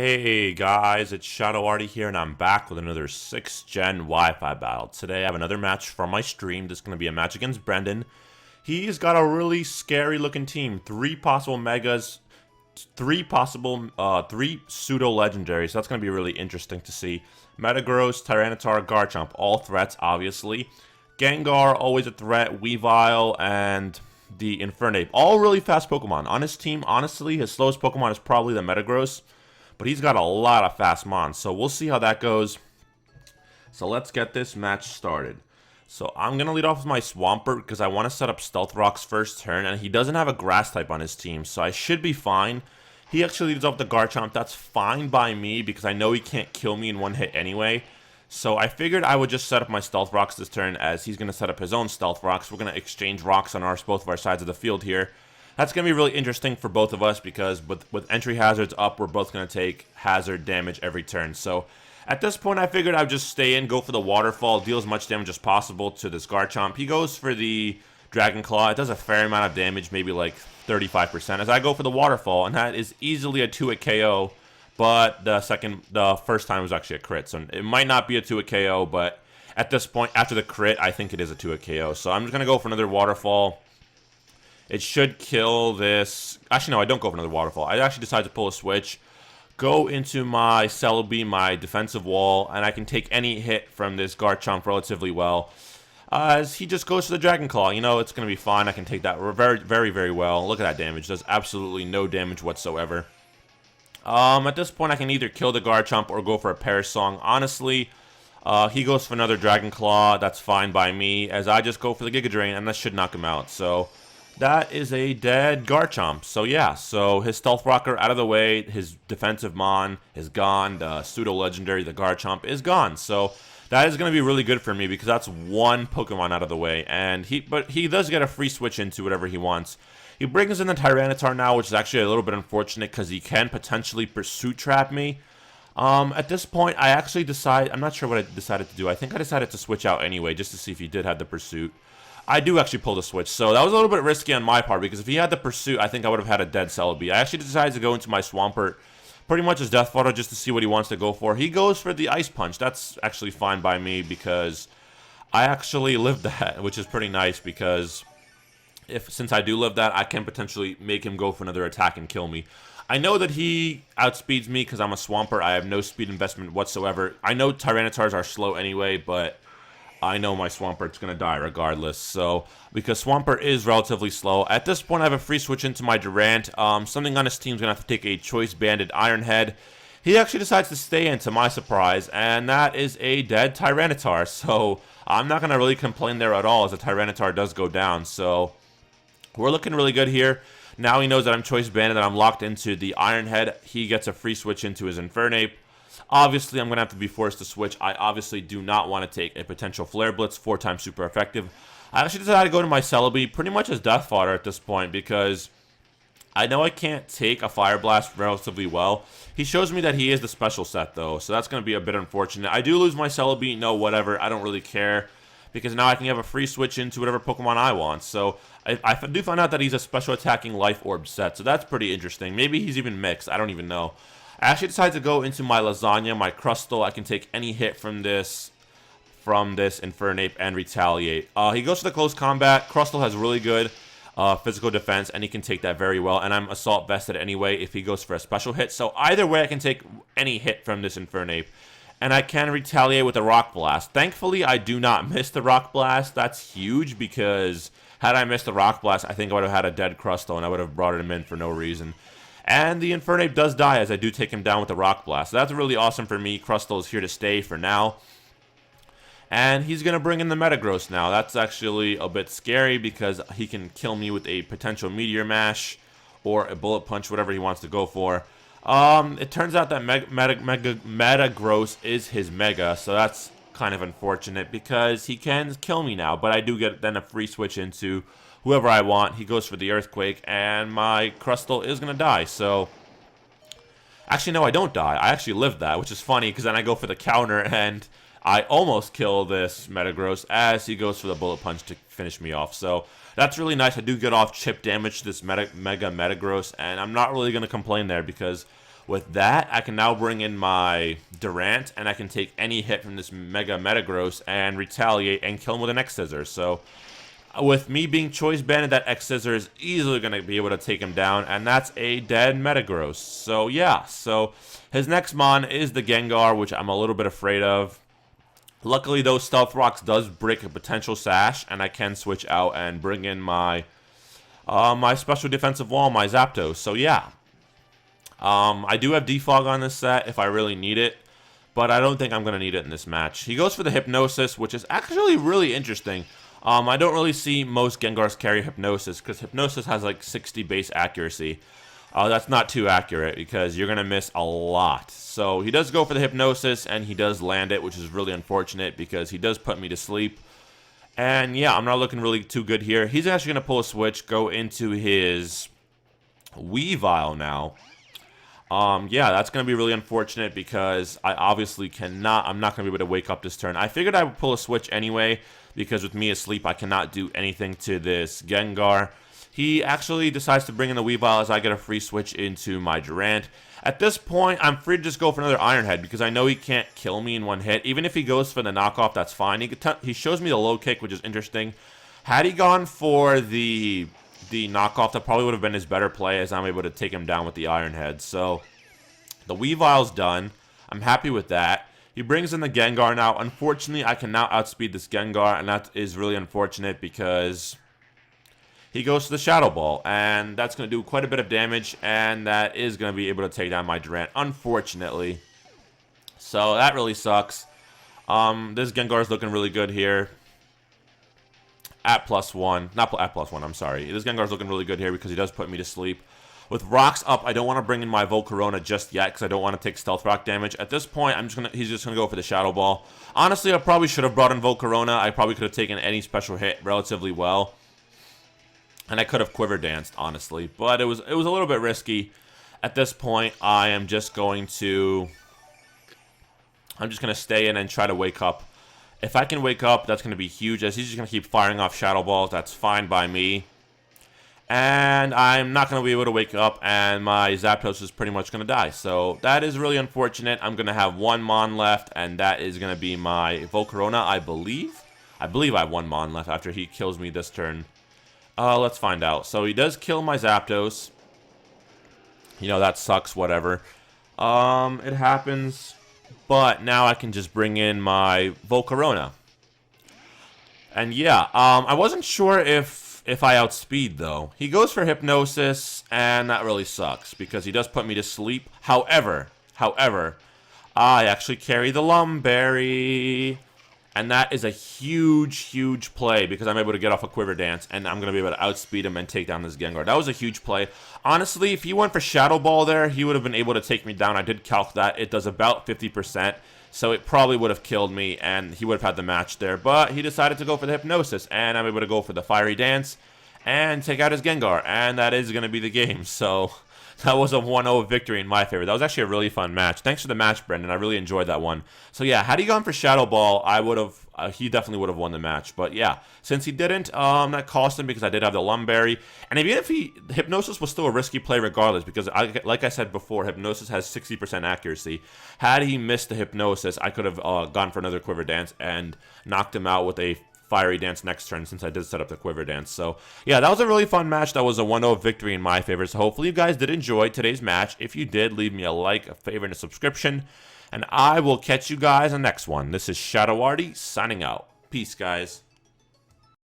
Hey guys, it's Shadow Artie here, and I'm back with another 6th Gen Wi-Fi battle. Today I have another match from my stream. This is going to be a match against Brendan. He's got a really scary looking team. 3 possible Megas, 3 pseudo-legendaries. So that's going to be really interesting to see. Metagross, Tyranitar, Garchomp, all threats, obviously. Gengar, always a threat. Weavile, and the Infernape. All really fast Pokemon. On his team, honestly, his slowest Pokemon is probably the Metagross. But he's got a lot of fast mons, so we'll see how that goes. So let's get this match started. So I'm going to lead off with my Swampert because I want to set up Stealth Rock's first turn, and he doesn't have a Grass type on his team, so I should be fine. He actually leads off the Garchomp. That's fine by me because I know he can't kill me in one hit anyway. So I figured I would just set up my Stealth Rocks this turn as he's going to set up his own Stealth Rocks. We're going to exchange rocks on both of our sides of the field here. That's going to be really interesting for both of us because with entry hazards up, we're both going to take hazard damage every turn. So at this point, I figured I would just stay in, go for the Waterfall, deal as much damage as possible to this Garchomp. He goes for the Dragon Claw. It does a fair amount of damage, maybe like 35%, as I go for the Waterfall, and that is easily a 2-hit KO, but the first time was actually a crit. So it might not be a 2-hit KO, but at this point, after the crit, I think it is a 2-hit KO. So I'm just going to go for another Waterfall. It should kill this. Actually, no, I don't go for another Waterfall. I actually decide to pull a switch, go into my Celebi, my defensive wall, and I can take any hit from this Garchomp relatively well. As he just goes for the Dragon Claw. You know, it's going to be fine. I can take that very, very, very well. Look at that damage. Does absolutely no damage whatsoever. At this point, I can either kill the Garchomp or go for a Perish Song. Honestly, he goes for another Dragon Claw. That's fine by me, as I just go for the Giga Drain, and that should knock him out. So that is a dead Garchomp. So yeah, so his Stealth Rocker out of the way, his defensive Mon is gone, the pseudo-legendary, the Garchomp, is gone. So that is going to be really good for me because that's one Pokemon out of the way. But he does get a free switch into whatever he wants. He brings in the Tyranitar now, which is actually a little bit unfortunate because he can potentially Pursuit Trap me. At this point, I'm not sure what I decided to do. I think I decided to switch out anyway just to see if he did have the Pursuit. I do actually pull the switch, so that was a little bit risky on my part, because if he had the Pursuit, I think I would have had a dead Celebi. I actually decided to go into my Swampert pretty much as Death Fodder just to see what he wants to go for. He goes for the Ice Punch. That's actually fine by me, because I actually lived that, which is pretty nice, because since I do live that, I can potentially make him go for another attack and kill me. I know that he outspeeds me because I'm a Swampert. I have no speed investment whatsoever. I know Tyranitars are slow anyway, but I know my Swampert's going to die regardless, so because Swampert is relatively slow. At this point, I have a free switch into my Durant. Something on his team's going to have to take a Choice Banded Iron Head. He actually decides to stay in, to my surprise, and that is a dead Tyranitar, so I'm not going to really complain there at all, as the Tyranitar does go down, so we're looking really good here. Now he knows that I'm Choice Banded, that I'm locked into the Iron Head. He gets a free switch into his Infernape. Obviously, I'm going to have to be forced to switch. I obviously do not want to take a potential Flare Blitz, 4x super effective. I actually decided to go to my Celebi pretty much as Death Fodder at this point because I know I can't take a Fire Blast relatively well. He shows me that he is the special set, though, so that's going to be a bit unfortunate. I do lose my Celebi, no, whatever, I don't really care, because now I can have a free switch into whatever Pokemon I want. So I do find out that he's a special attacking Life Orb set, so that's pretty interesting. Maybe he's even mixed, I don't even know. I actually decided to go into my Lasagna, my Crustle. I can take any hit from this Infernape and retaliate. He goes for the close combat. Crustle has really good physical defense, and he can take that very well. And I'm Assault Vested anyway if he goes for a special hit. So either way, I can take any hit from this Infernape. And I can retaliate with a Rock Blast. Thankfully, I do not miss the Rock Blast. That's huge because had I missed the Rock Blast, I think I would have had a dead Crustle, and I would have brought him in for no reason. And the Infernape does die as I do take him down with the Rock Blast. So that's really awesome for me. Crustle is here to stay for now. And he's going to bring in the Metagross now. That's actually a bit scary because he can kill me with a potential Meteor Mash or a Bullet Punch, whatever he wants to go for. It turns out that Metagross is his Mega, so that's kind of unfortunate because he can kill me now. But I do get then a free switch into whoever I want. He goes for the Earthquake, and my Crustle is going to die. So, actually, no, I don't die. I actually lived that, which is funny, because then I go for the counter, and I almost kill this Metagross as he goes for the Bullet Punch to finish me off. So, that's really nice. I do get off chip damage to this Mega Metagross, and I'm not really going to complain there, because With that, I can now bring in my Durant, and I can take any hit from this Mega Metagross and retaliate and kill him with an X-Scissor. So, with me being Choice Banded, that X-Scissor is easily going to be able to take him down, and that's a dead Metagross. So, yeah. So, his next Mon is the Gengar, which I'm a little bit afraid of. Luckily, though, Stealth Rocks does break a potential Sash, and I can switch out and bring in my my special defensive wall, my Zapdos. So, yeah. I do have Defog on this set if I really need it, but I don't think I'm going to need it in this match. He goes for the Hypnosis, which is actually really interesting. I don't really see most Gengars carry Hypnosis, because Hypnosis has like 60 base accuracy. That's not too accurate, because you're going to miss a lot. So he does go for the Hypnosis, and he does land it, which is really unfortunate, because he does put me to sleep. And yeah, I'm not looking really too good here. He's actually going to pull a switch, go into his Weavile now. Yeah, that's going to be really unfortunate, because I obviously cannot, I'm not going to be able to wake up this turn. I figured I would pull a switch anyway, because with me asleep, I cannot do anything to this Gengar. He actually decides to bring in the Weavile as I get a free switch into my Durant. At this point, I'm free to just go for another Iron Head, because I know he can't kill me in one hit. Even if he goes for the knockoff, that's fine. He shows me the low kick, which is interesting. Had he gone for the knockoff, that probably would have been his better play, as I'm able to take him down with the Iron Head. So, the Weavile's done. I'm happy with that. He brings in the Gengar now. Unfortunately, I can now outspeed this Gengar, and that is really unfortunate, because he goes to the Shadow Ball, and that's going to do quite a bit of damage, and that is going to be able to take down my Durant, unfortunately. So, that really sucks. This Gengar is looking really good here. At +1. Not at +1, I'm sorry. This Gengar's looking really good here because he does put me to sleep. With rocks up, I don't want to bring in my Volcarona just yet because I don't want to take Stealth Rock damage. At this point, he's just going to go for the Shadow Ball. Honestly, I probably should have brought in Volcarona. I probably could have taken any special hit relatively well. And I could have Quiver Danced, honestly. But it was a little bit risky. At this point, I'm just going to stay in and try to wake up. If I can wake up, that's going to be huge, as he's just going to keep firing off Shadow Balls. That's fine by me. And I'm not going to be able to wake up, and my Zapdos is pretty much going to die. So that is really unfortunate. I'm going to have one Mon left, and that is going to be my Volcarona, I believe. I believe I have one Mon left after he kills me this turn. Let's find out. So he does kill my Zapdos. You know, that sucks, whatever. It happens. But now I can just bring in my Volcarona. And yeah, I wasn't sure if I outspeed, though. He goes for Hypnosis, and that really sucks, because he does put me to sleep. However, I actually carry the Lumberry. And that is a huge, huge play, because I'm able to get off a Quiver Dance, and I'm going to be able to outspeed him and take down this Gengar. That was a huge play. Honestly, if he went for Shadow Ball there, he would have been able to take me down. I did calc that. It does about 50%, so it probably would have killed me, and he would have had the match there. But he decided to go for the Hypnosis, and I'm able to go for the Fiery Dance and take out his Gengar, and that is going to be the game. So that was a 1-0 victory in my favor. That was actually a really fun match. Thanks for the match, Brendan. I really enjoyed that one. So yeah, had he gone for Shadow Ball, I would have. He definitely would have won the match. But yeah, since he didn't, that cost him because I did have the Lumberry. And even if Hypnosis was still a risky play regardless, because like I said before, Hypnosis has 60% accuracy. Had he missed the Hypnosis, I could have gone for another Quiver Dance and knocked him out with a Fiery Dance next turn, since I did set up the Quiver Dance. So yeah, that was a really fun match. That was a 1-0 victory in my favor. So hopefully you guys did enjoy today's match. If you did, leave me a like, a favorite, and a subscription. And I will catch you guys on the next one. This is Shadow Artie signing out. Peace, guys.